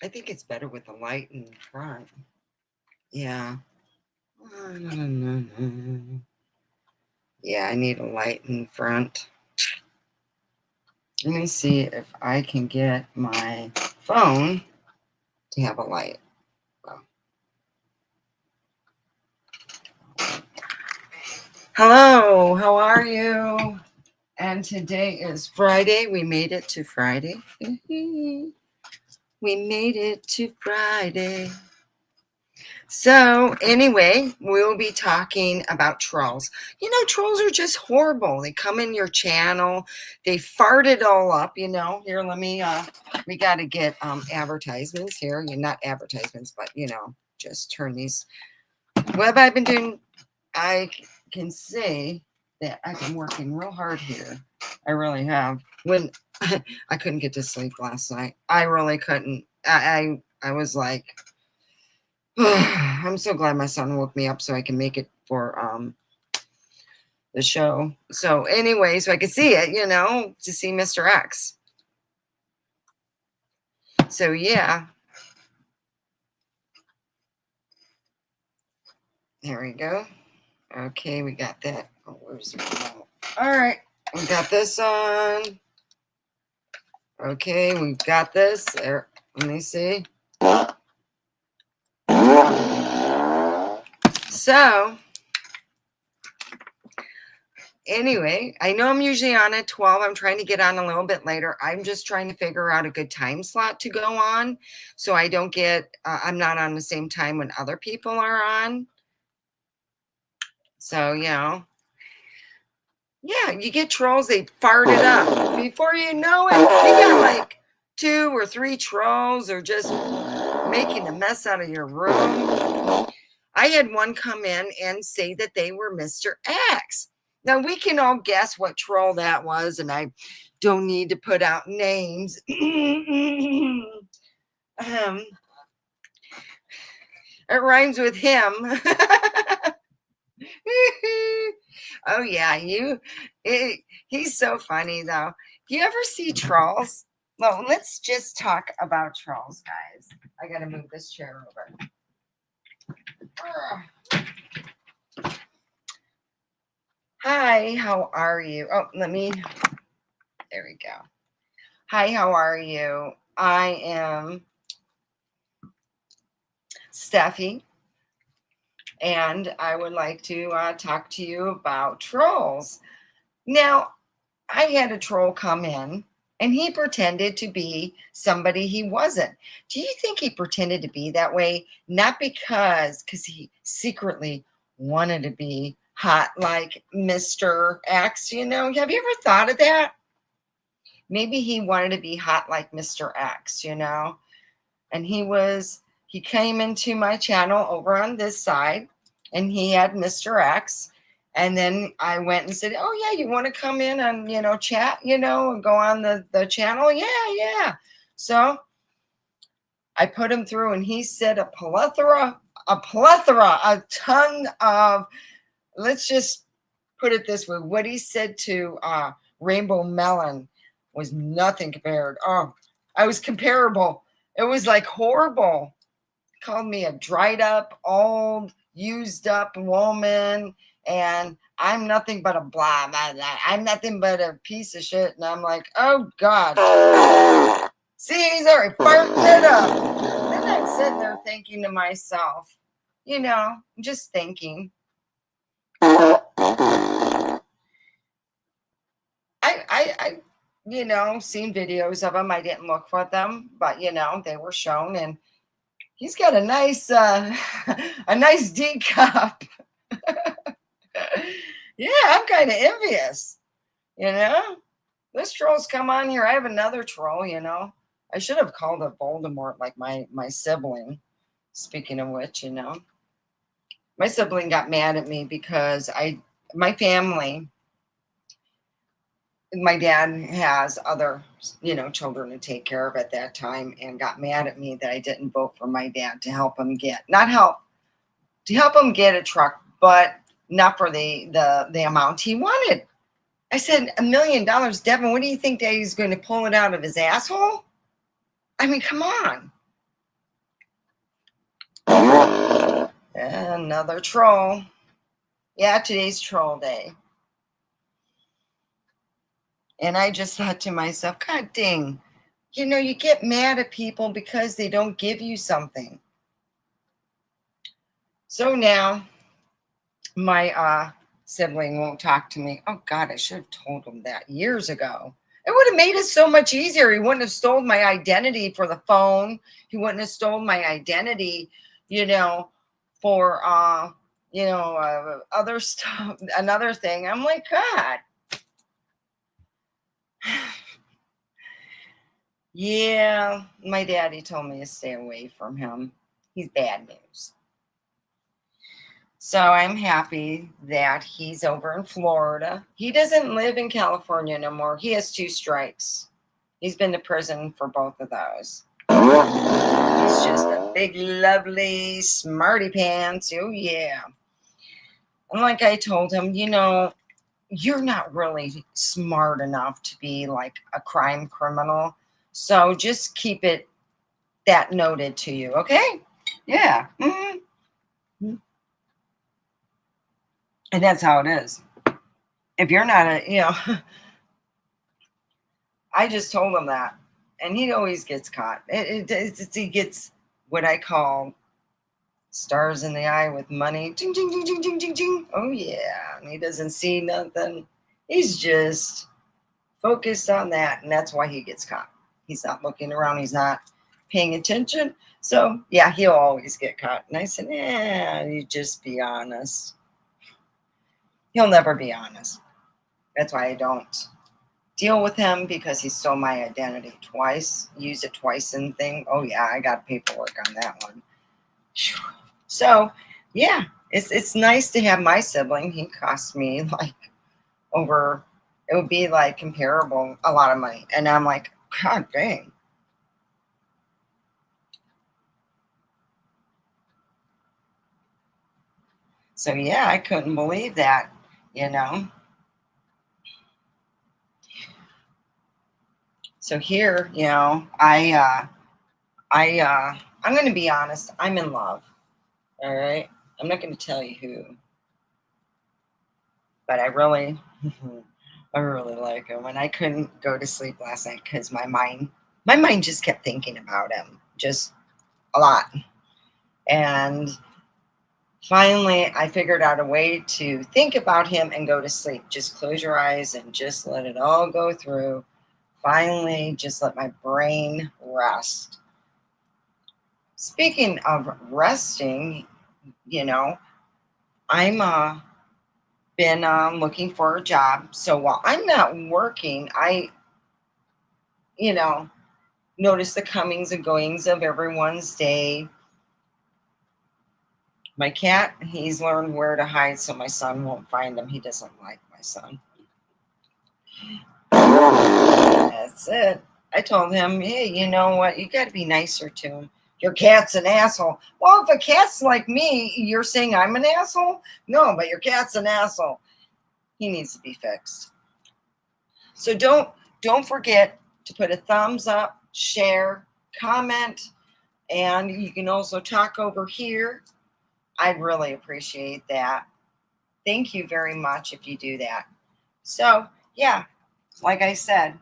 I think it's better with the light in front. Yeah. Yeah, I need a light in front. Let me see if I can get my phone to have a light. Hello, how are you? And today is Friday. We made it to Friday. We made it to Friday. So, anyway, we'll be talking about trolls. You know, trolls are just horrible. They come in your channel, they fart it all up. You know, here, let me, we got to get advertisements here. You're not advertisements, but, you know, just turn these. What have I been doing? I can say that I've been working real hard here. I really have. When I couldn't get to sleep last night, I really couldn't. I was like, I'm so glad my son woke me up so I can make it for the show. So anyway, so I could see it, you know, to see Mr. X. So yeah. There we go. Okay, we got that. Oh, where's the remote? All right, we got this on. Okay, we got this. There. Let me see. So anyway, I know I'm usually on at 12. I'm trying to get on a little bit later. I'm just trying to figure out a good time slot to go on so I don't get, I'm not on the same time when other people are on. So, you know, yeah, you get trolls, they fart it up. Before you know it, you got like 2 or 3 trolls or just making a mess out of your room. I had one come in and say that they were Mr. X. Now we can all guess what troll that was, and I don't need to put out names. It rhymes with him. Oh yeah, he's so funny though. Do you ever see trolls? Well, let's just talk about trolls, guys. I gotta move this chair over. Hi, how are you? Oh, there we go. Hi, how are you? I am Steffi, and I would like to talk to you about trolls. Now, I had a troll come in, and he pretended to be somebody he wasn't. Do you think he pretended to be that way? Not because he secretly wanted to be hot like Mr. X, you know? Have you ever thought of that? Maybe he wanted to be hot like Mr. X, you know? And he came into my channel over on this side, and he had Mr. X. And then I went and said, oh yeah, you want to come in and, you know, chat, you know, and go on the channel? Yeah. So I put him through, and he said a ton of, let's just put it this way, what he said to Rainbow Melon was nothing compared. Oh, I was comparable. It was like horrible. Called me a dried up, old, used up woman, and I'm nothing but a blah, blah, blah. I'm nothing but a piece of shit. And I'm like, oh God. See, he's already farting it up. Then I'm sitting there thinking to myself, you know, just thinking. I you know, seen videos of him. I didn't look for them, but you know, they were shown, and he's got a nice a nice D cup. Yeah, I'm kind of envious, you know. This troll's come on here. I have another troll, you know. I should have called it Voldemort like my sibling. Speaking of which, you know, my sibling got mad at me because my family, my dad has other, you know, children to take care of at that time, and got mad at me that I didn't vote for my dad to help him get, not help, to help him get a truck, but not for the amount he wanted. I said, $1 million, Devin, what do you think Daddy's going to pull it out of his asshole? I mean, come on. Another troll. Yeah, today's troll day. And I just thought to myself, God dang, you get mad at people because they don't give you something. So now my sibling won't talk to me. Oh God, I should have told him that years ago. It would have made it so much easier. He wouldn't have stolen my identity for the phone. He wouldn't have stolen my identity, for other stuff. Another thing. I'm like, God. Yeah, my daddy told me to stay away from him. He's bad news. So I'm happy that he's over in Florida. He doesn't live in California no more. He has 2 strikes. He's been to prison for both of those. He's just a big, lovely, smarty pants. Oh, yeah. And like I told him, you're not really smart enough to be like a crime criminal. So just keep that noted to you, okay? Yeah. Mm-hmm. And that's how it is. If you're not I just told him that, and he always gets caught. He gets what I call stars in the eye with money. Ding, ding, ding, ding, ding, ding, ding. Oh yeah, and he doesn't see nothing. He's just focused on that, and that's why he gets caught. He's not looking around. He's not paying attention. So yeah, he'll always get caught. And I said, you just be honest. He'll never be honest. That's why I don't deal with him, because he stole my identity twice, used it twice in thing. Oh yeah, I got paperwork on that one. So yeah, it's nice to have my sibling. He cost me like it would be like comparable, a lot of money. And I'm like, God dang. So yeah, I couldn't believe that, So here, I'm going to be honest. I'm in love. All right. I'm not going to tell you who, but I really like him. And I couldn't go to sleep last night because my mind just kept thinking about him, just a lot. And finally, I figured out a way to think about him and go to sleep. Just close your eyes and just let it all go through. Finally, just let my brain rest. Speaking of resting, I'm been looking for a job. So while I'm not working, I, you know, notice the comings and goings of everyone's day. My cat, he's learned where to hide so my son won't find him. He doesn't like my son. That's it. I told him, hey, you know what? You got to be nicer to him. Your cat's an asshole. Well, if a cat's like me, you're saying I'm an asshole? No, but your cat's an asshole. He needs to be fixed. So don't forget to put a thumbs up, share, comment, and you can also talk over here. I'd really appreciate that. Thank you very much if you do that. So, yeah, like I said,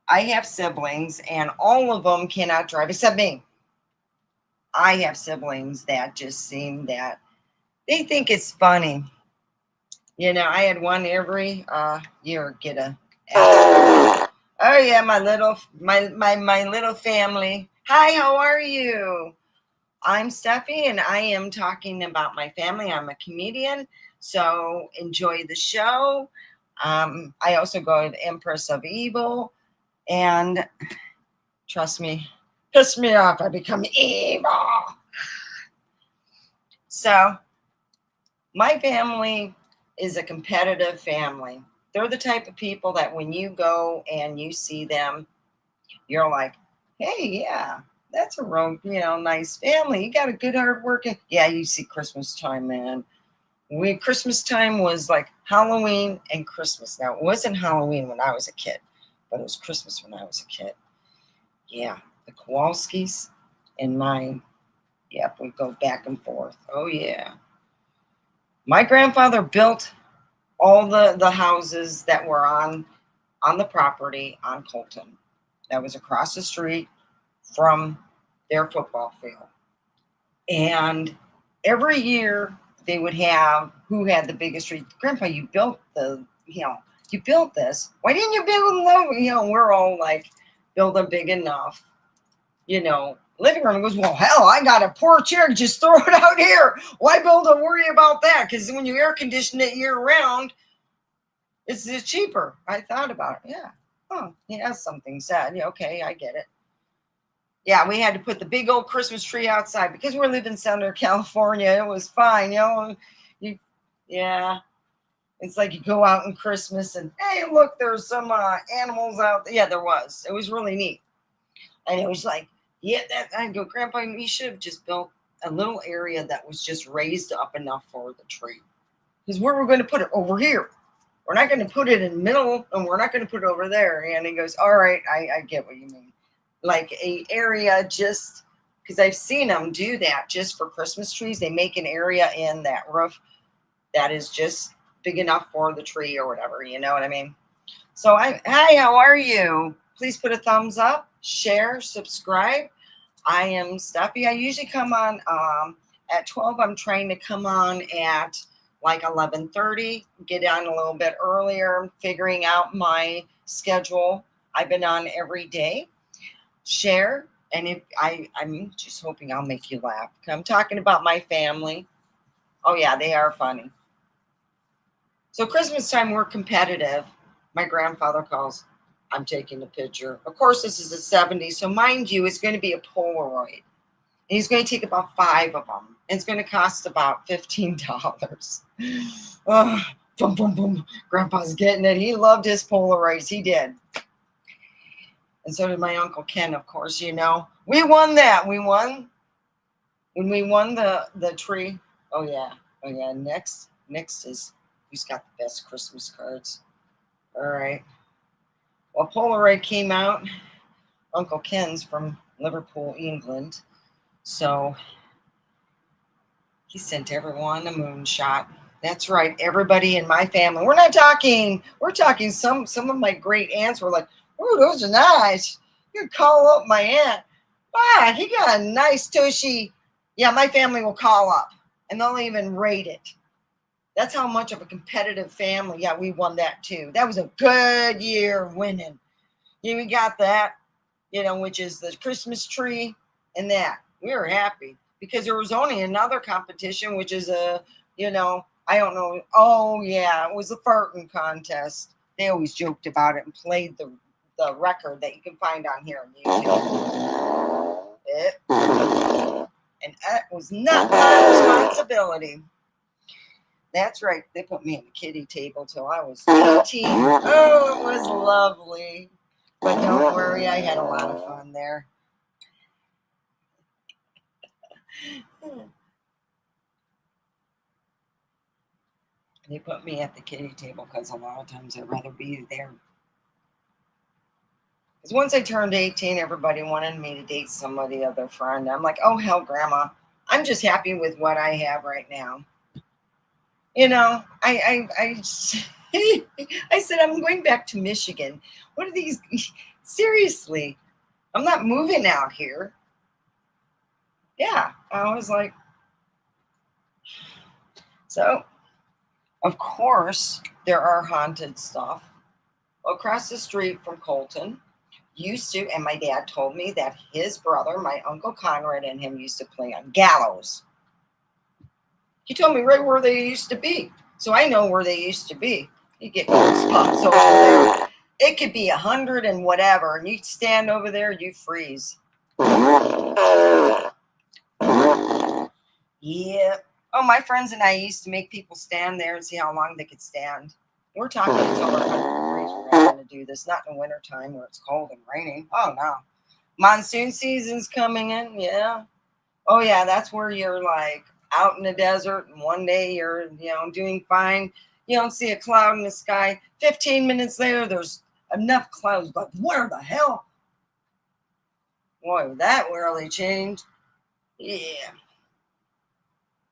I have siblings and all of them cannot drive except me. I have siblings that just seem that they think it's funny. I had one every year get a accident. Oh yeah, my little family. Hi, how are you? I'm Steffi, and I am talking about my family. I'm a comedian, so enjoy the show. I also go to Empress of Evil, and trust me, piss me off, I become evil. So my family is a competitive family. They're the type of people that when you go and you see them, you're like, hey, yeah, that's a real, nice family. You got a good hard working. Yeah, you see Christmas time, man. Christmas time was like Halloween and Christmas. Now, it wasn't Halloween when I was a kid, but it was Christmas when I was a kid. Yeah, the Kowalskis and mine. Yep, we go back and forth. Oh, yeah. My grandfather built all the houses that were on the property on Colton. That was across the street from their football field. And every year they would have who had the biggest tree. Grandpa, you built you built this. Why didn't you build them? We're all like, build them big enough, living room. He goes, well, hell, I got a porch here. Just throw it out here. Why build and worry about that? Because when you air condition it year round, it's cheaper. I thought about it. Yeah. Oh, he has something said. Yeah, okay, I get it. Yeah, we had to put the big old Christmas tree outside because we're living in Southern California. It was fine, yeah. It's like you go out in Christmas and, hey, look, there's some animals out there. Yeah, there was. It was really neat. And it was like, yeah, I go, Grandpa, you should have just built a little area that was just raised up enough for the tree. Because where we're going to put it over here. We're not going to put it in the middle, and we're not going to put it over there. And he goes, all right, I get what you mean. Like a area just, because I've seen them do that just for Christmas trees. They make an area in that roof that is just big enough for the tree or whatever. You know what I mean? So hi, how are you? Please put a thumbs up, share, subscribe. I am Steffi. I usually come on at 12. I'm trying to come on at like 11:30, get on a little bit earlier, figuring out my schedule. I've been on every day. Share, and if I'm just hoping I'll make you laugh. I'm talking about my family. Oh yeah, they are funny. So Christmas time, we're competitive. My grandfather calls, I'm taking a picture. Of course, this is the 70s, so mind you, it's going to be a Polaroid. And he's going to take about 5 of them. And it's going to cost about $15. Oh, boom, boom, boom. Grandpa's getting it. He loved his Polaroids. He did. And so did my Uncle Ken, of course, We won that. We won. When we won the tree. Oh, yeah. Oh, yeah. Next is who's got the best Christmas cards. All right. Well, Polaroid came out. Uncle Ken's from Liverpool, England. So he sent everyone a moonshot. That's right. Everybody in my family. We're talking some of my great aunts were like, oh, those are nice. You could call up my aunt. Wow, he got a nice tushy. Yeah, my family will call up and they'll even rate it. That's how much of a competitive family. Yeah, we won that too. That was a good year winning. Yeah, we got that, which is the Christmas tree and that. We were happy because there was only another competition, which is I don't know. Oh, yeah, it was a farting contest. They always joked about it and played the record that you can find on here on YouTube. And that was not my responsibility. That's right. They put me in the kiddie table till I was 18. Oh, it was lovely. But don't worry, I had a lot of fun there. They put me at the kiddie table because a lot of times I'd rather be there. Because once I turned 18, everybody wanted me to date somebody other friend. I'm like, oh, hell, Grandma. I'm just happy with what I have right now. I said, I'm going back to Michigan. What are these? Seriously, I'm not moving out here. Yeah, I was like, so, of course, there are haunted stuff. Across the street from Colton used to, and my dad told me that his brother, my Uncle Conrad, and him used to play on Gallows. He told me right where they used to be. So I know where they used to be. You get spots over there. It could be 100 and whatever, and you stand over there, you freeze. Yeah. Oh, my friends and I used to make people stand there and see how long they could stand. We're talking until we're 100 degrees. We're not going to do this. Not in the wintertime where it's cold and raining. Oh, no. Monsoon season's coming in. Yeah. Oh, yeah. That's where you're like out in the desert, and one day you're, doing fine. You don't see a cloud in the sky. 15 minutes later, there's enough clouds. Like, where the hell? Boy, that really changed. Yeah.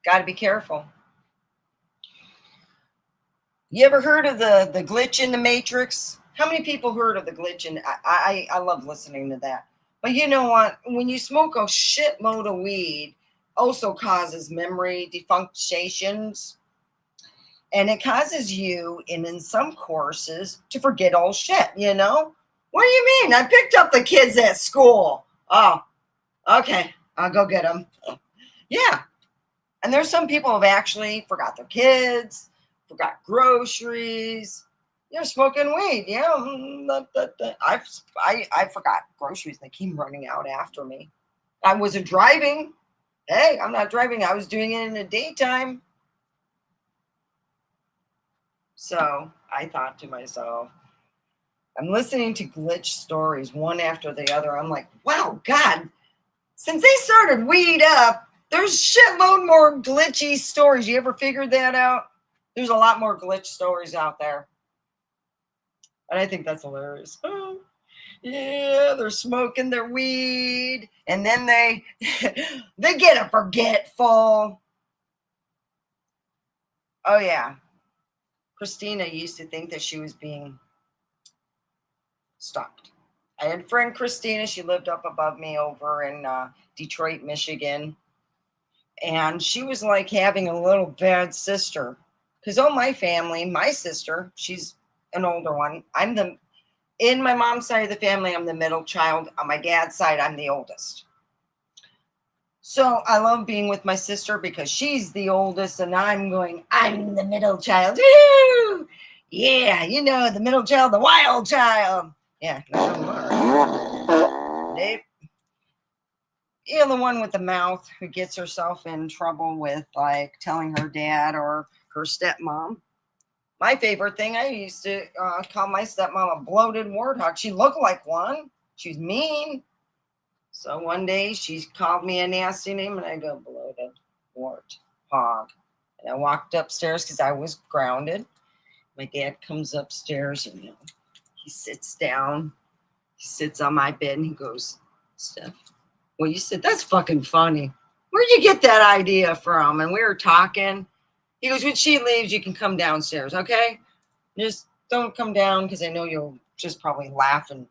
Got to be careful. You ever heard of the glitch in the Matrix? How many people heard of the glitch in? I love listening to that. But you know what? When you smoke a shitload of weed, also causes memory defunctions, and it causes you, in some courses, to forget all shit. You know? What do you mean? I picked up the kids at school. Oh, okay. I'll go get them. Yeah. And there's some people who've actually forgot their kids, forgot groceries. You're smoking weed. Yeah. I forgot groceries. They came running out after me. I wasn't driving. Hey, I'm not driving. I was doing it in the daytime. So I thought to myself, I'm listening to glitch stories one after the other. I'm like, wow, God, since they started Weed Up, there's shitload more glitchy stories. You ever figured that out? There's a lot more glitch stories out there. And I think that's hilarious. Oh, yeah, they're smoking their weed and then they they get a forgetful. Oh yeah. Christina used to think that she was being stalked. I had a friend Christina, she lived up above me over in Detroit, Michigan. And she was like having a little bad sister. Because all my family, my sister, she's an older one. In my mom's side of the family, I'm the middle child. On my dad's side, I'm the oldest. So I love being with my sister because she's the oldest, and I'm the middle child. Woo! Yeah, the middle child, the wild child. Yeah, not no more. Nope. The one with the mouth who gets herself in trouble with like telling her dad or her stepmom. My favorite thing, I used to call my stepmom a bloated warthog. She looked like one. She's mean. So one day she called me a nasty name and I go, bloated warthog. And I walked upstairs because I was grounded. My dad comes upstairs and he sits down. He sits on my bed and he goes, Steph, well, you said, that's fucking funny. Where'd you get that idea from? And we were talking. He goes, when she leaves, you can come downstairs, okay? Just don't come down because I know you'll just probably laugh. And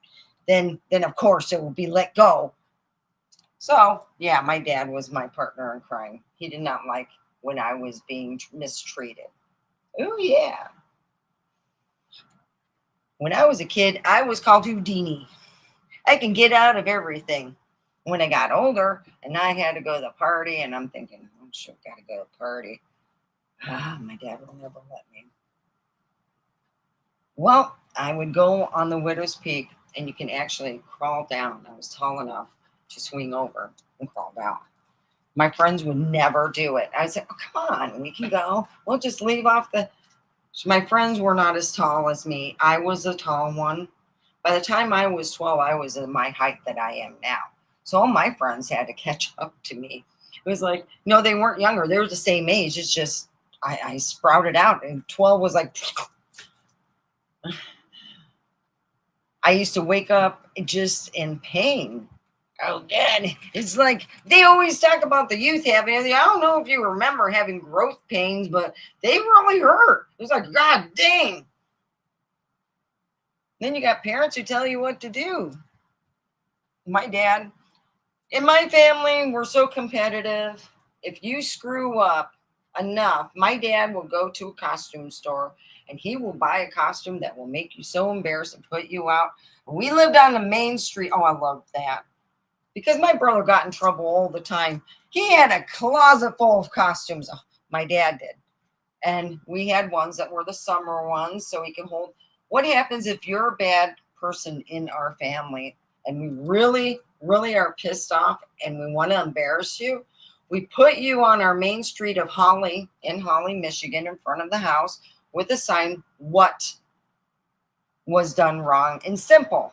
then of course, it will be let go. So, yeah, my dad was my partner in crime. He did not like when I was being mistreated. Oh, yeah. When I was a kid, I was called Houdini. I can get out of everything. When I got older and I had to go to the party, and I'm thinking, oh, sure, got to go to the party. My dad will never let me. Well, I would go on the Widow's Peak, and you can actually crawl down. I was tall enough to swing over and crawl down. My friends would never do it. I said, oh, come on, we can go. We'll just leave off the. My friends were not as tall as me. I was a tall one. By the time I was 12, I was at my height that I am now. So all my friends had to catch up to me. It was like, no, they weren't younger. They were the same age. It's just I sprouted out, and 12 was like. I used to wake up just in pain. Oh, God. It's like they always talk about the youth having it. I don't know if you remember having growth pains, but they really hurt. It was like, God dang. Then you got parents who tell you what to do. My dad, in my family, we're so competitive. If you screw up enough, my dad will go to a costume store and he will buy a costume that will make you so embarrassed and put you out. We lived on the main street. Oh, I loved that. Because my brother got in trouble all the time. He had a closet full of costumes. Oh, my dad did. And we had ones that were the summer ones so we could hold. What happens if you're a bad person in our family and we really, really are pissed off and we want to embarrass you? We put you on our main street of Holly, in Holly, Michigan, in front of the house with a sign, what was done wrong, and simple,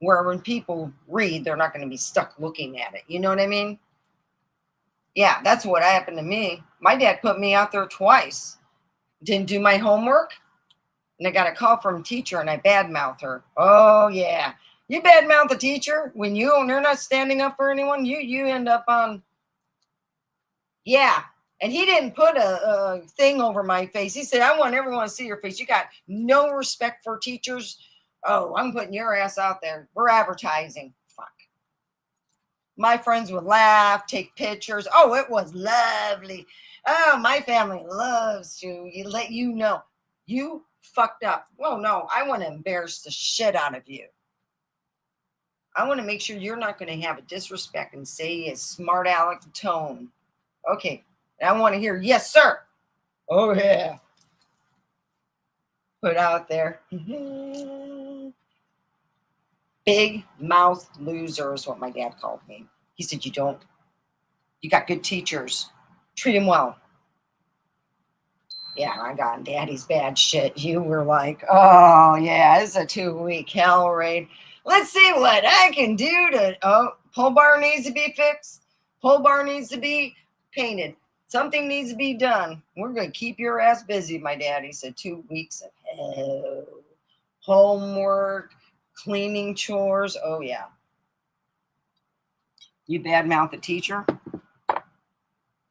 where when people read, they're not going to be stuck looking at it. You know what I mean? Yeah, that's what happened to me. My dad put me out there twice. Didn't do my homework, and I got a call from a teacher, and I badmouthed her. Oh, yeah. You badmouth the teacher when you're not standing up for anyone, you end up on, yeah. And he didn't put a thing over my face. He said, I want everyone to see your face. You got no respect for teachers. Oh, I'm putting your ass out there. We're advertising. Fuck. My friends would laugh, take pictures. Oh, it was lovely. Oh, my family loves you. You let you know you fucked up. Well, no, I want to embarrass the shit out of you. I want to make sure you're not going to have a disrespect and say a smart aleck tone. Okay. And I want to hear, yes, sir. Oh, yeah. Put out there. Big mouth loser is what my dad called me. He said, you got good teachers. Treat them well. Yeah, I got daddy's bad shit. You were like, oh, yeah, it's a 2-week hell raid. Let's see what I can do to, pole bar needs to be fixed. Pole bar needs to be painted. Something needs to be done. We're going to keep your ass busy, my daddy said. 2 weeks of hell. Homework, cleaning chores. Oh, yeah. You badmouth a teacher?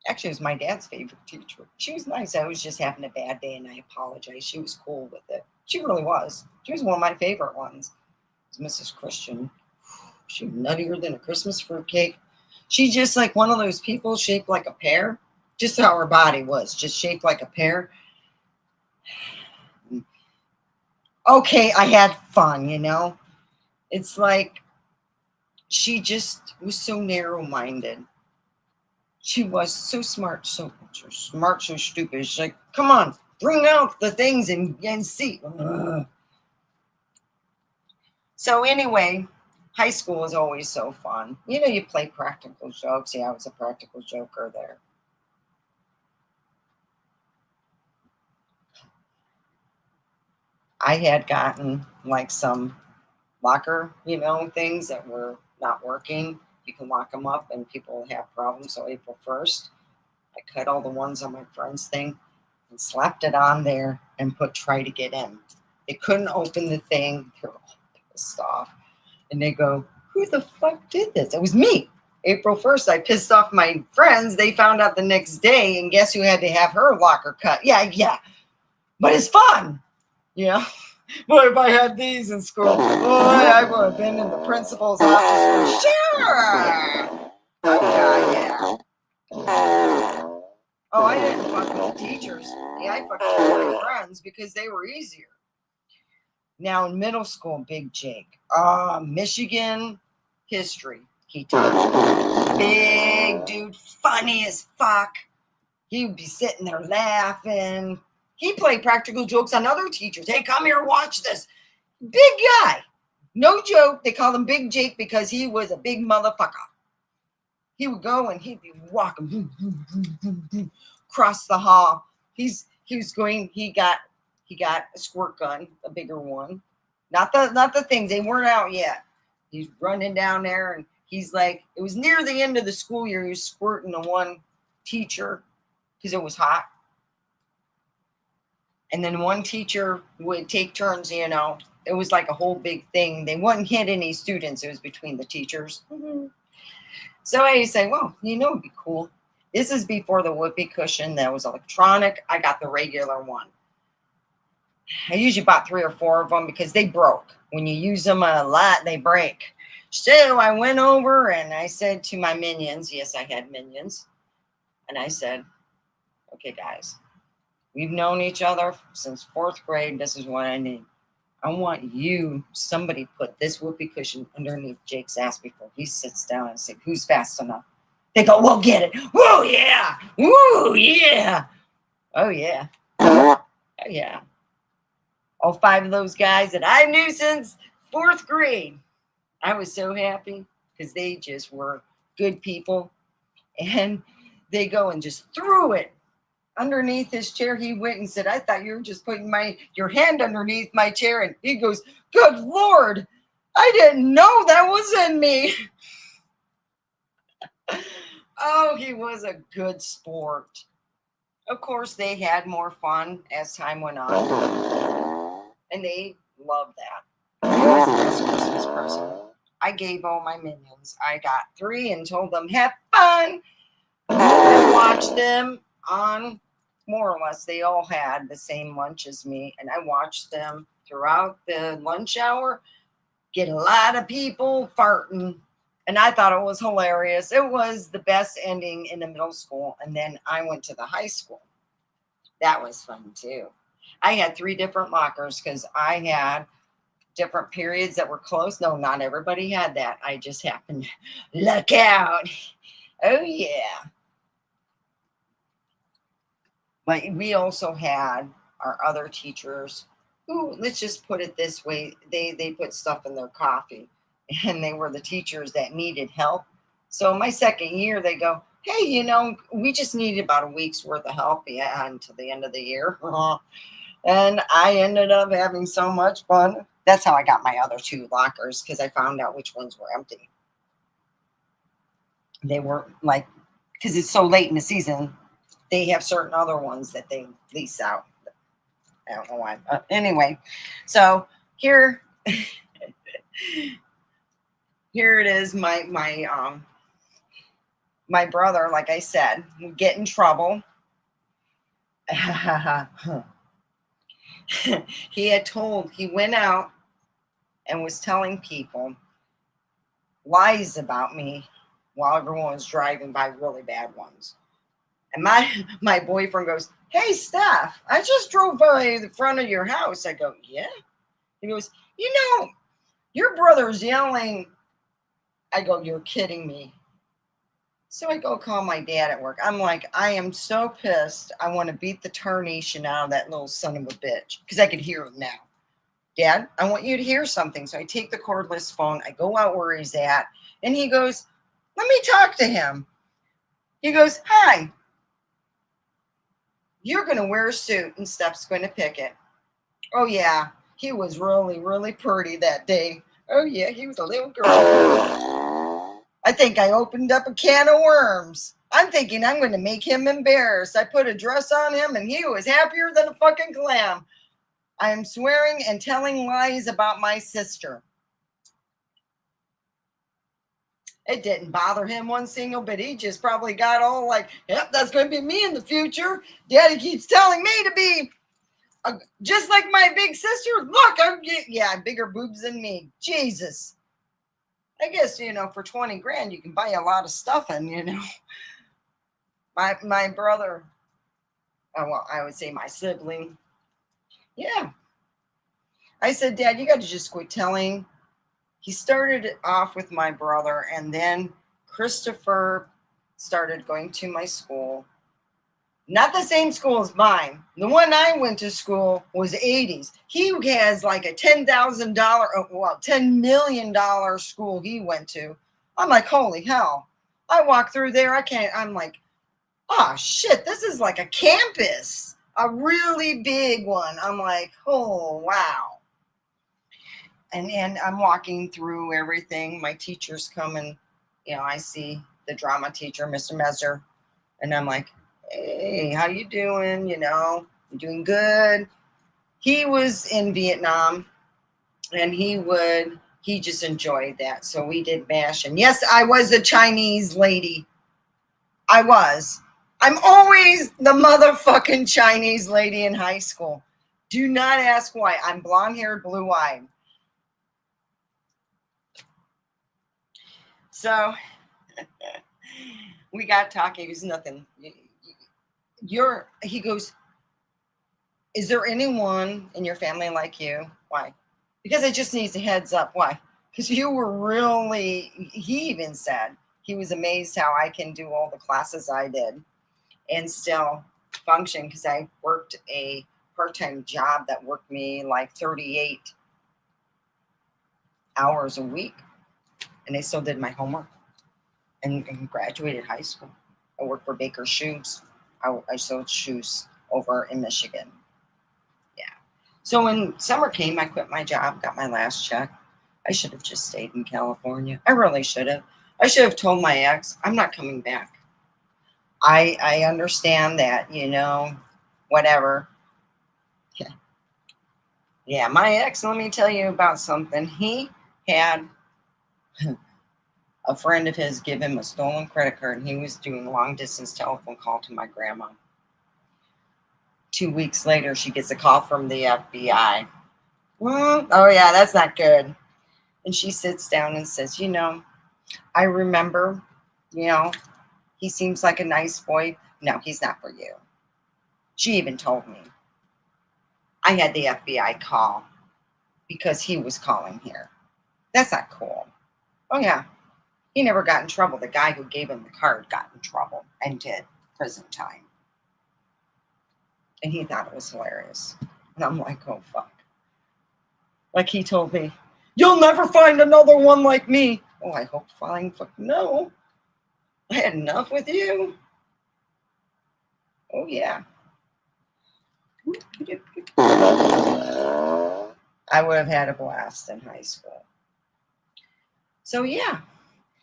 Actually, it was my dad's favorite teacher. She was nice. I was just having a bad day, and I apologize. She was cool with it. She really was. She was one of my favorite ones. It was Mrs. Christian. She was nuttier than a Christmas fruitcake. She's just like one of those people shaped like a pear. Just how her body was, just shaped like a pear. Okay, I had fun, you know. It's like she just was so narrow-minded. She was so smart, so stupid. She's like, come on, bring out the things and see. Ugh. So anyway, high school is always so fun. You know, you play practical jokes. Yeah, I was a practical joker there. I had gotten like some locker, things that were not working. You can lock them up and people have problems. So April 1st, I cut all the ones on my friend's thing and slapped it on there and put try to get in. They couldn't open the thing. They're all pissed off. And they go, who the fuck did this? It was me. April 1st, I pissed off my friends. They found out the next day, and guess who had to have her locker cut? Yeah. But it's fun. What if I had these in school? Boy, I would have been in the principal's office for sure. Oh, yeah. Oh, I didn't fuck with the teachers. Yeah, I fucked with my friends because they were easier. Now in middle school, Big Jake. Michigan history. He taught. Big dude, funny as fuck. He would be sitting there laughing. He played practical jokes on other teachers. Hey, come here, watch this. Big guy. No joke. They called him Big Jake because he was a big motherfucker. He would go and he'd be walking across the hall. He got a squirt gun, a bigger one. Not the things, they weren't out yet. He's running down there and he's like, it was near the end of the school year. He was squirting the one teacher because it was hot. And then one teacher would take turns, It was like a whole big thing. They wouldn't hit any students. It was between the teachers. Mm-hmm. So I say, well, it'd be cool. This is before the whoopee cushion that was electronic. I got the regular one. I usually bought 3 or 4 of them because they broke. When you use them a lot, they break. So I went over and I said to my minions, yes, I had minions. And I said, okay, guys, we've known each other since 4th grade. This is what I need. I want somebody put this whoopee cushion underneath Jake's ass before he sits down and say, who's fast enough? They go, we'll get it. Woo, yeah. Woo, yeah. Oh, yeah. Oh, yeah. All 5 of those guys that I knew since 4th grade. I was so happy because they just were good people. And they go and just threw it underneath his chair. He went and said, I thought you were just putting your hand underneath my chair. And he goes, good Lord, I didn't know that was in me. Oh, he was a good sport. Of course, they had more fun as time went on. And they loved that. It was the best Christmas present. I gave all my minions. I got 3 and told them, have fun. And watch them. on more or less, they all had the same lunch as me. And I watched them throughout the lunch hour get a lot of people farting. And I thought it was hilarious. It was the best ending in the middle school. And then I went to the high school. That was fun too. I had 3 different lockers because I had different periods that were closed. No, not everybody had that. I just happened to luck out. Oh, yeah. But we also had our other teachers who, let's just put it this way, they put stuff in their coffee, and they were the teachers that needed help. So my second year, they go, hey, we just needed about a week's worth of help, yeah, until the end of the year. And I ended up having so much fun. That's how I got my other 2 lockers, because I found out which ones were empty. They weren't like, because it's so late in the season, they have certain other ones that they lease out. I don't know why. Anyway, so here, here it is. My brother, like I said, would get in trouble. He went out and was telling people lies about me while everyone was driving by, really bad ones. And my boyfriend goes, hey, Steph, I just drove by the front of your house. I go, yeah. He goes, your brother's yelling. I go, you're kidding me. So I go call my dad at work. I'm like, I am so pissed. I want to beat the tarnation out of that little son of a bitch, because I could hear him now. Dad, I want you to hear something. So I take the cordless phone. I go out where he's at. And he goes, let me talk to him. He goes, hi. You're going to wear a suit and Steph's going to pick it. Oh, yeah. He was really, really pretty that day. Oh, yeah. He was a little girl. I think I opened up a can of worms. I'm thinking I'm going to make him embarrassed. I put a dress on him and he was happier than a fucking clam. I am swearing and telling lies about my sister. It didn't bother him one single bit. He just probably got all like, yep, that's going to be me in the future. Daddy keeps telling me to be just like my big sister. Look, bigger boobs than me. Jesus. I guess, for 20 grand, you can buy a lot of stuff. And, my brother, I would say my sibling. Yeah. I said, Dad, you got to just quit telling. He started off with my brother, and then Christopher started going to my school. Not the same school as mine. The one I went to school was 80s. He has like a $10,000, $10 million school he went to. I'm like, holy hell. I walk through there. I'm like, oh shit, this is like a campus, a really big one. I'm like, oh, wow. And I'm walking through everything. My teachers come and, I see the drama teacher, Mr. Messer, and I'm like, hey, how you doing? You doing good? He was in Vietnam, and he just enjoyed that. So we did MASH. And yes, I was a Chinese lady. I was. I'm always the motherfucking Chinese lady in high school. Do not ask why. I'm blonde-haired, blue-eyed. So we got talking. He was nothing. He goes, is there anyone in your family like you? Why? Because it just needs a heads up. Why? Because you were really, he even said he was amazed how I can do all the classes I did and still function, because I worked a part-time job that worked me like 38 hours a week, and I still did my homework and graduated high school. I worked for Baker Shoes. I sold shoes over in Michigan. Yeah. So when summer came, I quit my job, got my last check. I should have just stayed in California. I really should have. I should have told my ex, I'm not coming back. I understand that, whatever. Yeah. Yeah, my ex, let me tell you about something. He had a friend of his give him a stolen credit card, and he was doing a long distance telephone call to my grandma. 2 weeks later, she gets a call from the FBI. Well, oh yeah, that's not good. And she sits down and says, I remember, you know, he seems like a nice boy. No, he's not for you. She even told me. I had the FBI call because he was calling here. That's not cool. Oh yeah, he never got in trouble. The guy who gave him the card got in trouble and did prison time. And he thought it was hilarious. And I'm like, oh fuck. Like he told me, you'll never find another one like me. Oh, I hope flying fuck no. I had enough with you. Oh yeah. I would have had a blast in high school. So yeah,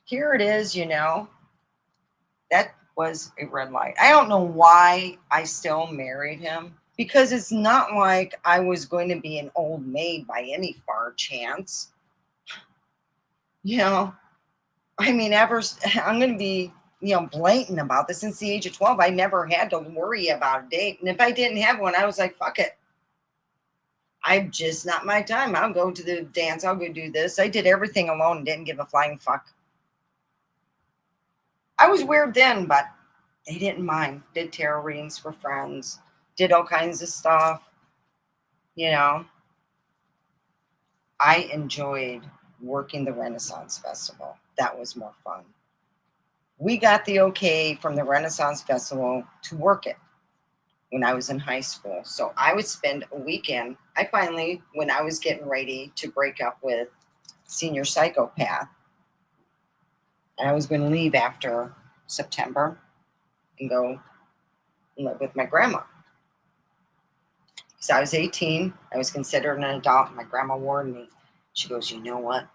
here it is, That was a red light. I don't know why I still married him because it's not like I was going to be an old maid by any far chance. I mean, I'm going to be, blatant about this. Since the age of 12, I never had to worry about a date. And if I didn't have one, I was like, fuck it. I'm just not my time. I'll go to the dance. I'll go do this. I did everything alone and didn't give a flying fuck. I was weird then, but they didn't mind. Did tarot readings for friends. Did all kinds of stuff. I enjoyed working the Renaissance Festival. That was more fun. We got the okay from the Renaissance Festival to work it when I was in high school. So I would spend a weekend. When I was getting ready to break up with Senior Psychopath, and I was going to leave after September and go live with my grandma. Because I was 18, I was considered an adult. My grandma warned me. She goes, you know what?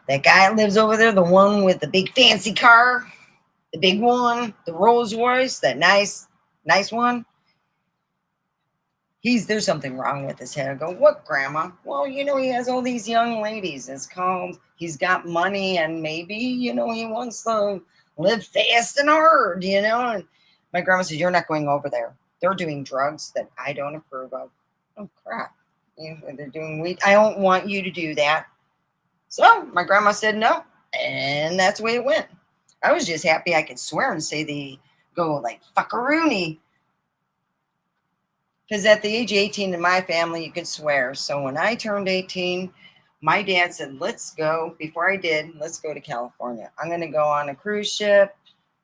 That guy lives over there, the one with the big fancy car, the big one, the Rolls Royce, that nice one. There's something wrong with his head. I go, what, Grandma? Well, he has all these young ladies. He's got money and maybe, he wants to live fast and hard, And my grandma said, you're not going over there. They're doing drugs that I don't approve of. Oh, crap. They're doing weed. I don't want you to do that. So my grandma said no, and that's the way it went. I was just happy I could swear and say go like fuckaroony. Because at the age of 18 in my family, you could swear. So when I turned 18, my dad said, let's go. Before I did, let's go to California. I'm going to go on a cruise ship.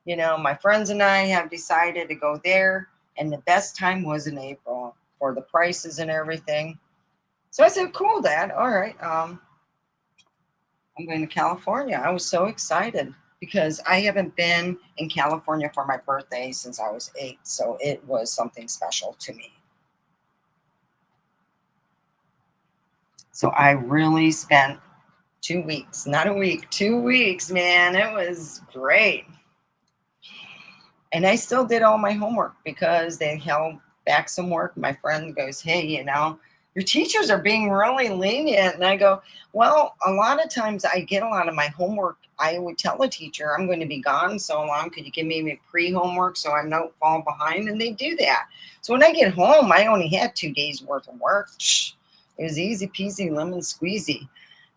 My friends and I have decided to go there. And the best time was in April for the prices and everything. So I said, cool, Dad. All right. I'm going to California. I was so excited because I haven't been in California for my birthday since I was 8. So it was something special to me. So I really spent 2 weeks, not a week, 2 weeks, man. It was great. And I still did all my homework because they held back some work. My friend goes, hey, your teachers are being really lenient. And I go, well, a lot of times I get a lot of my homework. I would tell the teacher, I'm going to be gone so long. Could you give me pre-homework so I don't fall behind? And they do that. So when I get home, I only had 2 days worth of work. It was easy peasy, lemon squeezy.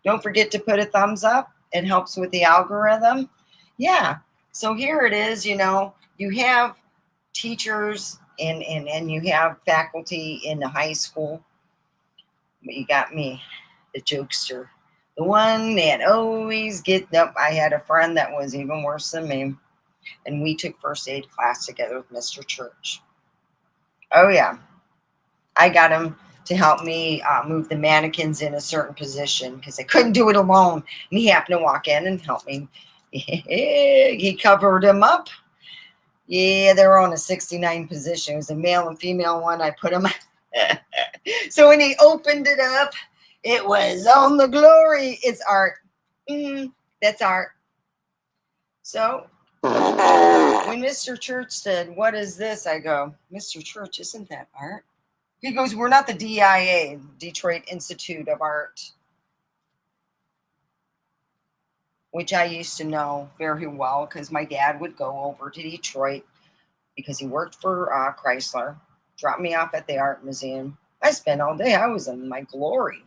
Don't forget to put a thumbs up. It helps with the algorithm. Yeah. So here it is, you have teachers and you have faculty in the high school. But you got me, the jokester, the one that always gets up. I had a friend that was even worse than me, and we took first aid class together with Mr. Church. Oh yeah, I got him to help me move the mannequins in a certain position because I couldn't do it alone. And he happened to walk in and help me. He covered them up. Yeah, they were on a 69 position. It was a male and female one. I put them. So when he opened it up, it was on the glory. It's art. That's art. So when Mr. Church said, what is this? I go, Mr. Church, isn't that art? He goes, we're not the DIA, Detroit Institute of Art, which I used to know very well because my dad would go over to Detroit because he worked for Chrysler. dropped me off at the art museum. I spent all day. I was in my glory.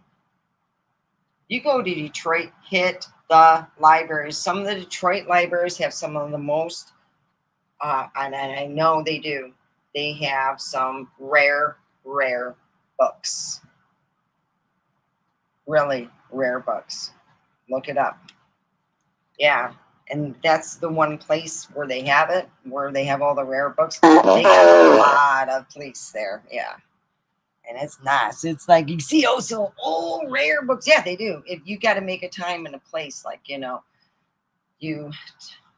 You go to Detroit, hit the libraries. Some of the Detroit libraries have some of the most, and I know they do. They have some rare books. Really rare books. Look it up. Yeah. And that's the one place where they have it, where they have all the rare books. They have a lot of police there. Yeah. And it's nice. It's like you see also all rare books. Yeah, they do. If you got to make a time and a place, like, you,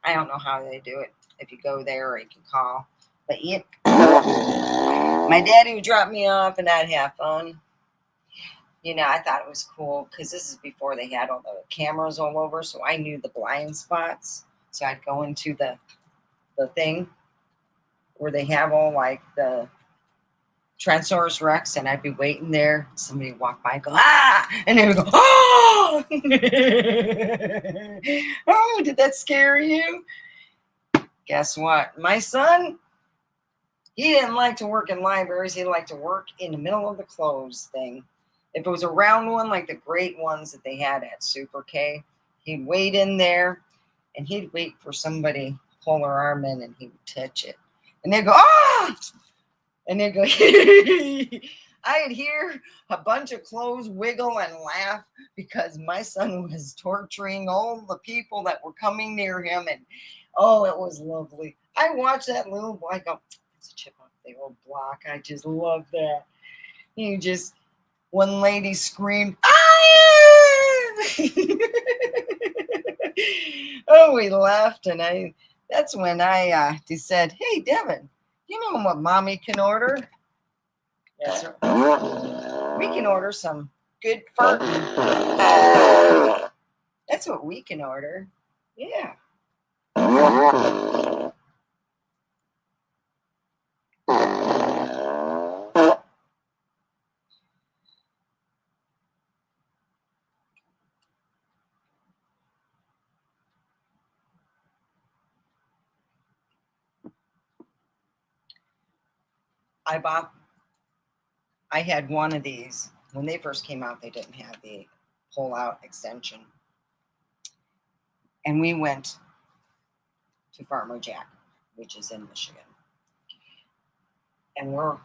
I don't know how they do it. If you go there or you can call. But yeah, my daddy would drop me off and I'd have fun. I thought it was cool because this is before they had all the cameras all over, so I knew the blind spots. So I'd go into the thing where they have all like the Tyrannosaurus Rex, and I'd be waiting there. Somebody would walk by and go, ah! And they would go, oh! Oh, did that scare you? Guess what? My son, he didn't like to work in libraries. He liked to work in the middle of the clothes thing. If it was a round one, like the great ones that they had at Super K, he'd wait in there and he'd wait for somebody to pull their arm in and he would touch it. And they'd go, ah! And they'd go, I'd hear a bunch of clothes wiggle and laugh because my son was torturing all the people that were coming near him. And oh, it was lovely. I watched that little boy. I go, it's a chip off the old block. I just love that. One lady screamed, ah! Oh, we laughed. And that's when I said, hey, Devin, you know what mommy can order? Yes, sir. We can order some good farting. That's what we can order. Yeah. I had one of these. When they first came out, they didn't have the pull-out extension. And we went to Farmer Jack, which is in Michigan. And we're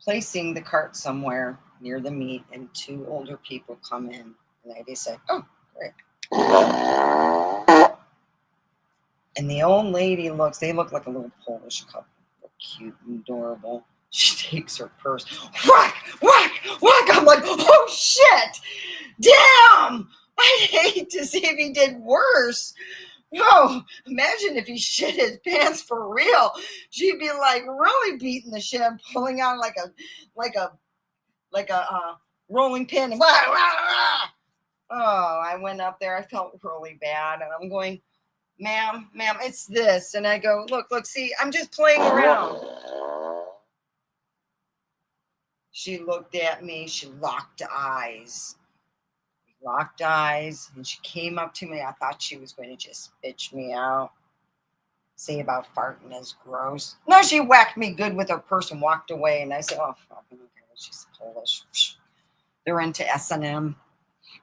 placing the cart somewhere near the meat, and two older people come in. And they said, oh, great. And the old lady they look like a little Polish couple. They're cute and adorable. She takes her purse, whack, whack, whack. I'm like, oh shit, damn. I'd hate to see if he did worse. Oh, imagine if he shit his pants for real. She'd be like really beating the shit, pulling out like a rolling pin. And, wah, wah, wah. Oh, I went up there. I felt really bad, and I'm going, ma'am, it's this. And I go, look, see, I'm just playing around. She looked at me. She locked eyes. And she came up to me. I thought she was going to just bitch me out. Say about farting is gross. No, she whacked me good with her purse and walked away. And I said, oh, fucking okay, she's Polish. They're into S&M.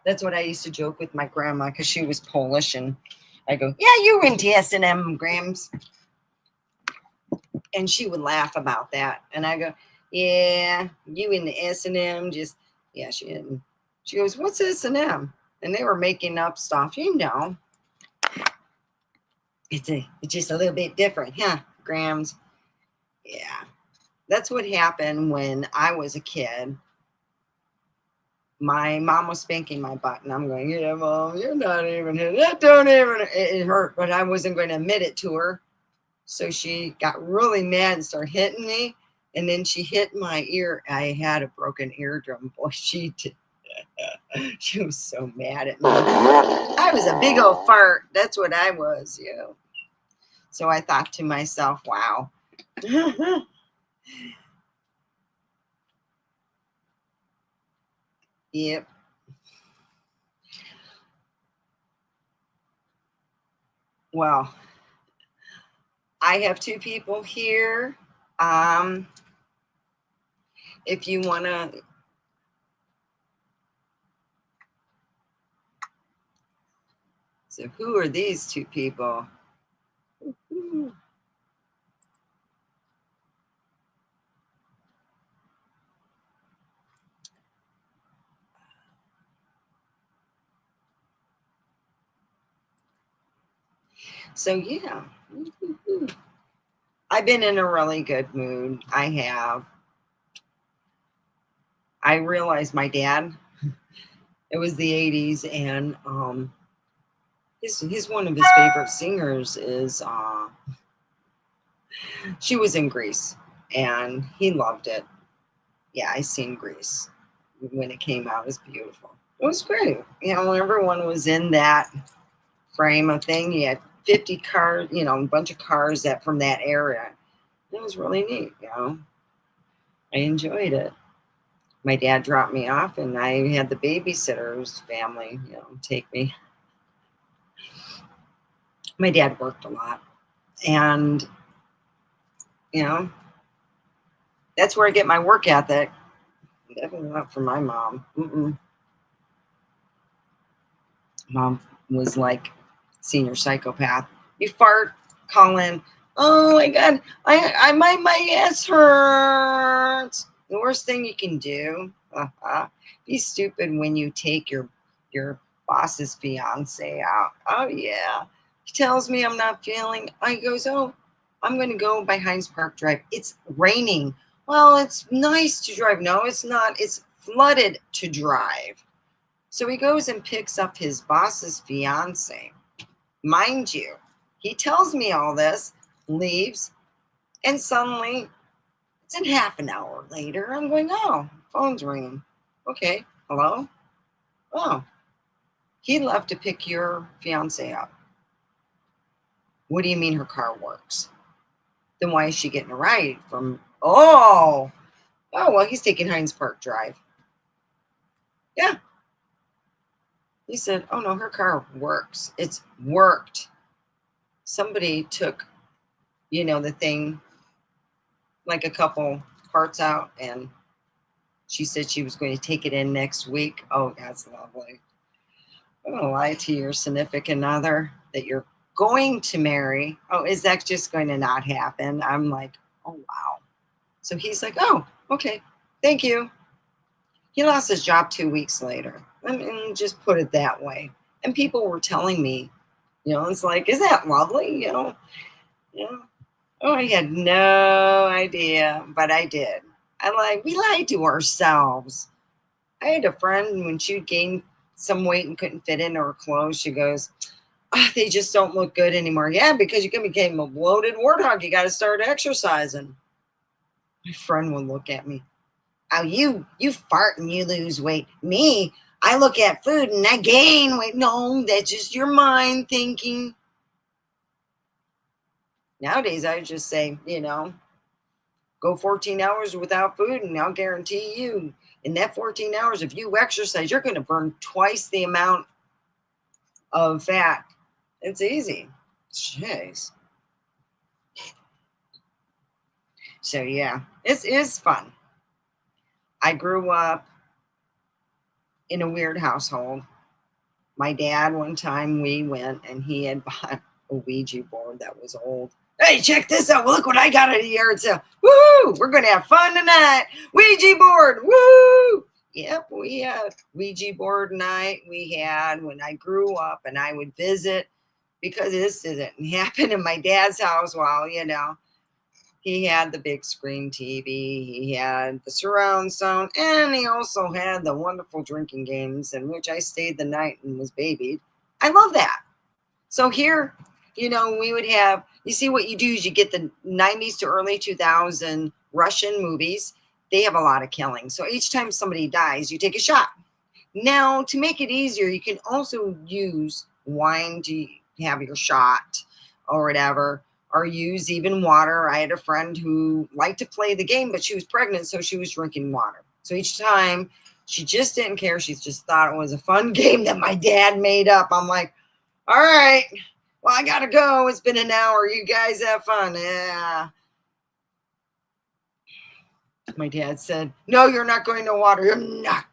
That's what I used to joke with my grandma because she was Polish. And I go, yeah, you into S&M, Grams. And she would laugh about that. And I go, yeah, you in the S&M, just, yeah, she didn't. She goes, what's S&M? And they were making up stuff, It's just a little bit different, huh, Grams? Yeah, that's what happened when I was a kid. My mom was spanking my butt, and I'm going, yeah, Mom, you're not even hitting. That don't even, it hurt, but I wasn't going to admit it to her. So she got really mad and started hitting me. And then she hit my ear. I had a broken eardrum. Boy, she did. She was so mad at me. I was a big old fart. That's what I was, So I thought to myself, wow. Yep. Well, I have two people here. if you want to. So who are these two people? So yeah, I've been in a really good mood. I have. I realized my dad, it was the 80s, and his one of his favorite singers is she was in Grease, and he loved it. Yeah, I seen Grease when it came out. It was beautiful. It was great. Everyone was in that frame of thing. You had 50 cars, a bunch of cars that from that area. It was really neat. I enjoyed it. My dad dropped me off, and I had the babysitter's family, take me. My dad worked a lot, and you know, that's where I get my work ethic. Definitely not from my mom. Mom was like senior psychopath. You fart, call in. Oh my god, my ass hurts. The worst thing you can do. Be stupid when you take your boss's fiance out. Oh yeah. He tells me I'm not feeling. I goes, oh, I'm gonna go by Hines Park Drive. It's raining. Well, it's nice to drive. No, it's not. It's flooded to drive. So he goes and picks up his boss's fiance. Mind you, he tells me all this, leaves, and suddenly it's in half an hour later. I'm going, oh, phone's ringing. Okay, hello? Oh, he left to pick your fiance up. What do you mean her car works? Then why is she getting a ride from, well, he's taking Hines Park Drive. Yeah. He said, oh no, her car works. It's worked. Somebody took, the thing, like a couple parts out, and she said she was going to take it in next week. Oh, that's lovely. I'm going to lie to your significant other that you're going to marry. Oh, is that just going to not happen? I'm like, oh, wow. So he's like, oh, okay, thank you. He lost his job 2 weeks later. I mean, just put it that way. And people were telling me, it's like, is that lovely? Yeah. Oh, I had no idea, but I did. We lied to ourselves. I had a friend when she'd gained some weight and couldn't fit into her clothes. She goes, oh, they just don't look good anymore. Yeah, because you became a bloated warthog. You got to start exercising. My friend would look at me. Oh, you fart and you lose weight. Me, I look at food and I gain weight. No, that's just your mind thinking. Nowadays, I just say, go 14 hours without food, and I'll guarantee you, in that 14 hours, if you exercise, you're going to burn twice the amount of fat. It's easy. Jeez. So, yeah, it is fun. I grew up in a weird household. My dad, one time we went and he had bought a Ouija board that was old. Hey, check this out. Well, look what I got at a yard sale. Woo! We're going to have fun tonight. Ouija board. Woo! Yep, we had Ouija board night. We had when I grew up, and I would visit because this didn't happen in my dad's house. Well, he had the big screen TV, he had the surround sound, and he also had the wonderful drinking games in which I stayed the night and was babied. I love that. So here, we would have, you see what you do is you get the 90s to early 2000 Russian movies. They have a lot of killing. So each time somebody dies, you take a shot. Now, to make it easier, you can also use wine to have your shot or whatever, or use even water. I had a friend who liked to play the game, but she was pregnant, so she was drinking water. So each time, she just didn't care. She just thought it was a fun game that my dad made up. I'm like, all right, well, I got to go. It's been an hour. You guys have fun. Yeah. My dad said, "No, you're not going to water. You're not."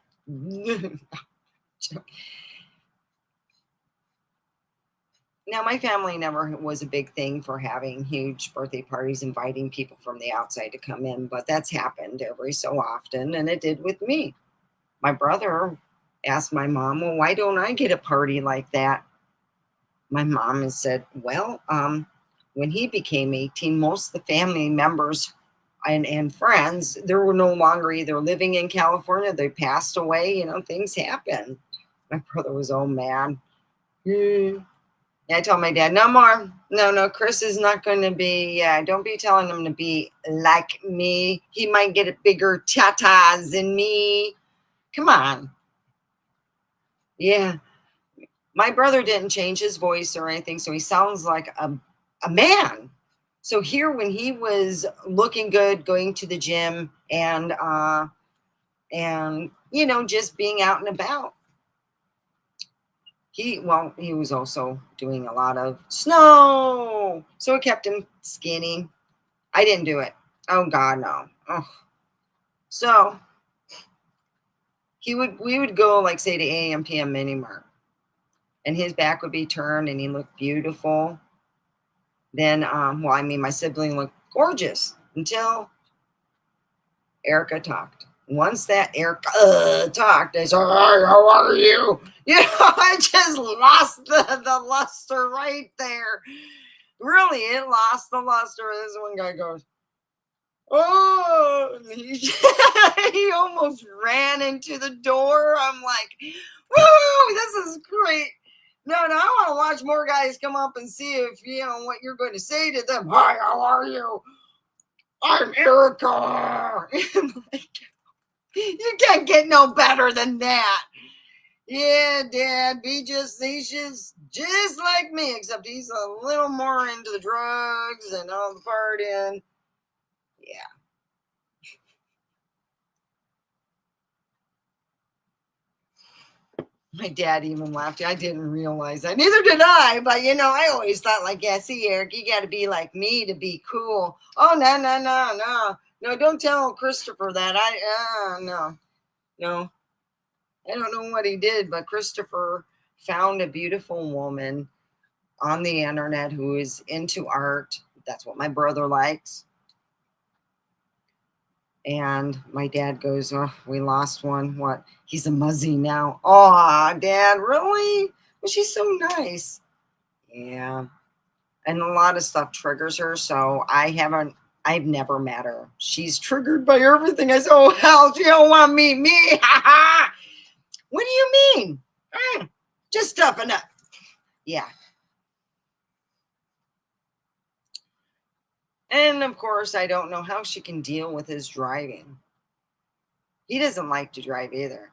Now, my family never was a big thing for having huge birthday parties, inviting people from the outside to come in, but that's happened every so often, and it did with me. My brother asked my mom, "Well, why don't I get a party like that?" My mom has said, "Well, when he became 18, most of the family members and friends, they were no longer either living in California, they passed away, things happen." My brother was all mad. Hmm. Yeah, I told my dad, no more. No, no, Chris is not going to be, don't be telling him to be like me. He might get a bigger tatas than me. Come on. Yeah. My brother didn't change his voice or anything, so he sounds like a man. So here, when he was looking good, going to the gym and just being out and about, he was also doing a lot of snow, so it kept him skinny. I didn't do it. Oh God, no. Oh. So we would go, like, say, to AM PM Mini Mart, and his back would be turned and he looked beautiful. Then my sibling looked gorgeous until Erica talked. Once that Erica talked, I said, "Hi, how are you?" I just lost the luster right there. Really, it lost the luster. This one guy goes, "Oh," and he almost ran into the door. I'm like, "Woo, this is great." No, I want to watch more guys come up and see if what you're going to say to them. "Hi, how are you? I'm Erica." Like, you can't get no better than that. Yeah, Dad, he's just like me, except he's a little more into the drugs and all the partying. Yeah. My dad even laughed. I didn't realize that. Neither did I. But, I always thought, like, yeah, see, Eric, you got to be like me to be cool. Oh, no, no, no, no. No, don't tell Christopher that. No, no. I don't know what he did, but Christopher found a beautiful woman on the internet who is into art. That's what my brother likes. And my dad goes, "Oh, we lost one. What? He's a muzzy now." "Oh, Dad, really? Well, she's so nice." Yeah. And a lot of stuff triggers her. So I've never met her. She's triggered by everything. I said, "Oh, hell, she don't want to meet me." What do you mean? Just stuffing up. Yeah. And of course, I don't know how she can deal with his driving. He doesn't like to drive either.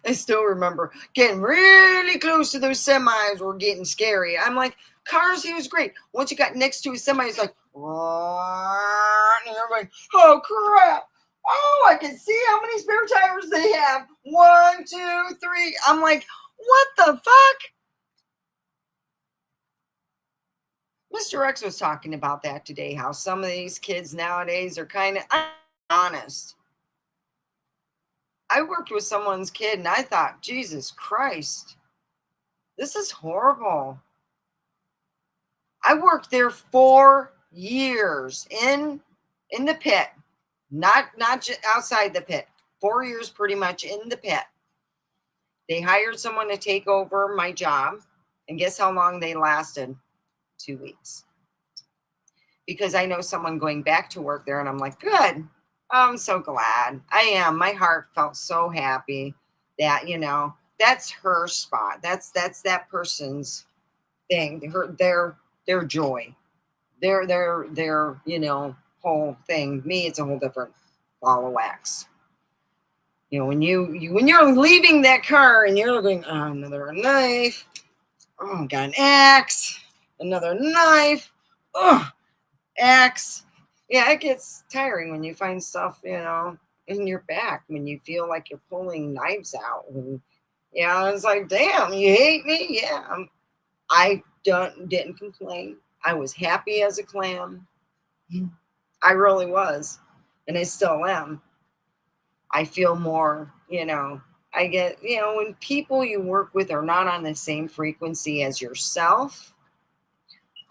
I still remember getting really close to those semis were getting scary. I'm like, cars, he was great. Once you got next to a semi, it's like, and you're like, oh crap. Oh, I can see how many spare tires they have. 1, 2, 3. I'm like, what the fuck? Mr. X was talking about that today, how some of these kids nowadays are kind of honest. I worked with someone's kid and I thought, Jesus Christ, this is horrible. I worked there 4 years in the pit, not just outside the pit. 4 years pretty much in the pit. They hired someone to take over my job, and guess how long they lasted? 2 weeks. Because I know someone going back to work there, and I'm like, good. I'm so glad. I am. My heart felt so happy that, that's her spot. That's that person's thing. Their joy. Their whole thing. Me, it's a whole different ball of wax. When you're leaving that car and you're looking, oh, another knife. Oh, got an axe. Another knife. Oh, axe. Yeah, it gets tiring when you find stuff, in your back, when you feel like you're pulling knives out. And, it's like, damn, you hate me? Yeah. I didn't complain. I was happy as a clam. I really was. and I still am. I feel more, I get, when people you work with are not on the same frequency as yourself,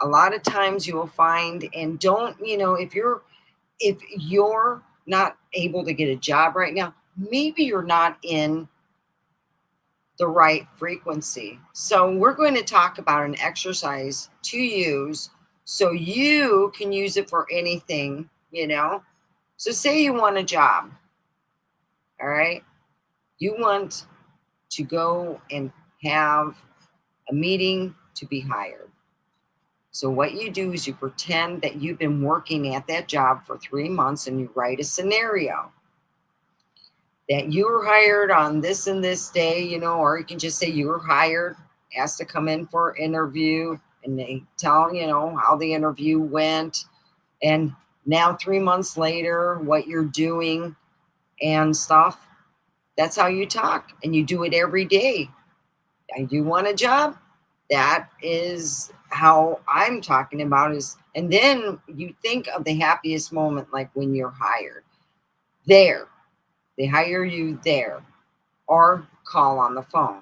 a lot of times you will find, and don't, if you're not able to get a job right now, maybe you're not in the right frequency. So we're going to talk about an exercise to use so you can use it for anything. So say you want a job, all right? You want to go and have a meeting to be hired. So what you do is you pretend that you've been working at that job for 3 months, and you write a scenario that you were hired on this and this day, or you can just say you were hired, asked to come in for an interview, and they tell, how the interview went. And now 3 months later, what you're doing and stuff. That's how you talk, and you do it every day. I do want a job. That is how I'm talking about is, and then you think of the happiest moment, like when you're hired there, they hire you there, or call on the phone,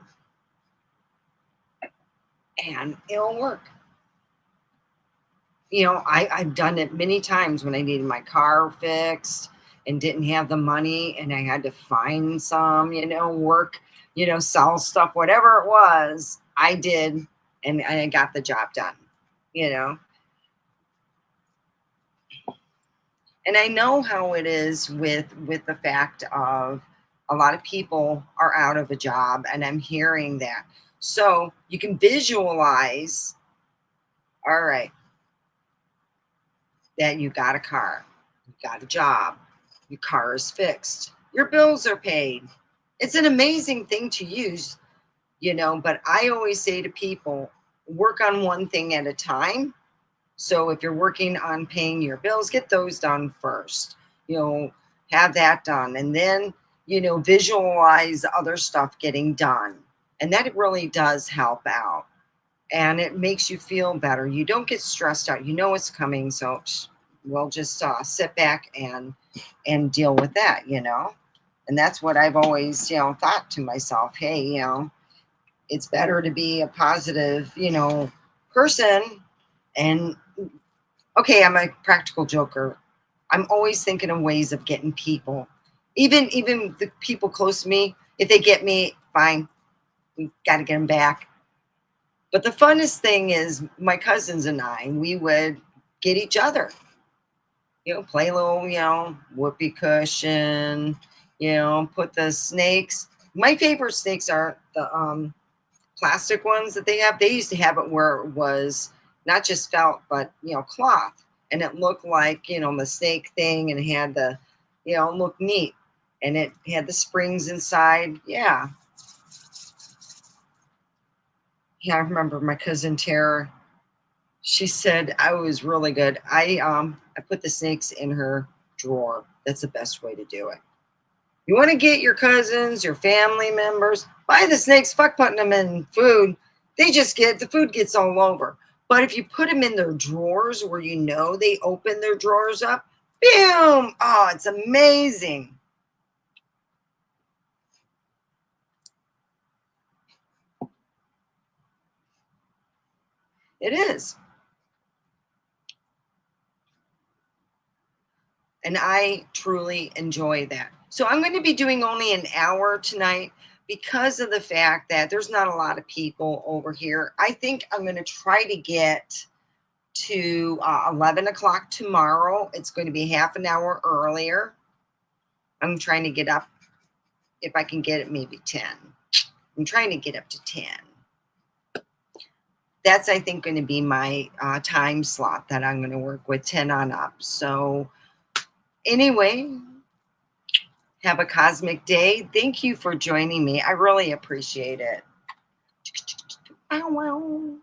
and it'll work. I've done it many times when I needed my car fixed and didn't have the money, and I had to find some, work, sell stuff, whatever it was, I did, and I got the job done, you know. And I know how it is with the fact of a lot of people are out of a job, and I'm hearing that. So you can visualize, all right, that you got a car, you got a job, your car is fixed, your bills are paid. It's an amazing thing to use, but I always say to people, work on one thing at a time. So if you're working on paying your bills, get those done first. You know, have that done. And then, visualize other stuff getting done. And that really does help out. And it makes you feel better. You don't get stressed out. You know it's coming. So we'll just sit back and deal with that. And that's what I've always, thought to myself, hey, it's better to be a positive, person. And okay, I'm a practical joker. I'm always thinking of ways of getting people, even the people close to me. If they get me, fine. We got to get them back. But the funnest thing is my cousins and I, we would get each other, play a little, whoopee cushion, put the snakes. My favorite snakes are the plastic ones that they have. They used to have it where it was not just felt, but, cloth. And it looked like, the snake thing, and it had the, looked neat. And it had the springs inside. Yeah. Yeah, I remember my cousin Tara. She said I was really good. I put the snakes in her drawer. That's the best way to do it. You want to get your cousins, your family members, buy the snakes, fuck putting them in food. The food gets all over. But if you put them in their drawers where they open their drawers up, boom! Oh, it's amazing. It is. And I truly enjoy that. So I'm going to be doing only an hour tonight because of the fact that there's not a lot of people over here. I think I'm going to try to get to 11 o'clock tomorrow. It's going to be half an hour earlier. I'm trying to get up, if I can get it, maybe 10. I'm trying to get up to 10. That's, I think, going to be my time slot that I'm going to work with, 10 on up. So anyway, have a cosmic day. Thank you for joining me. I really appreciate it. Ow, ow.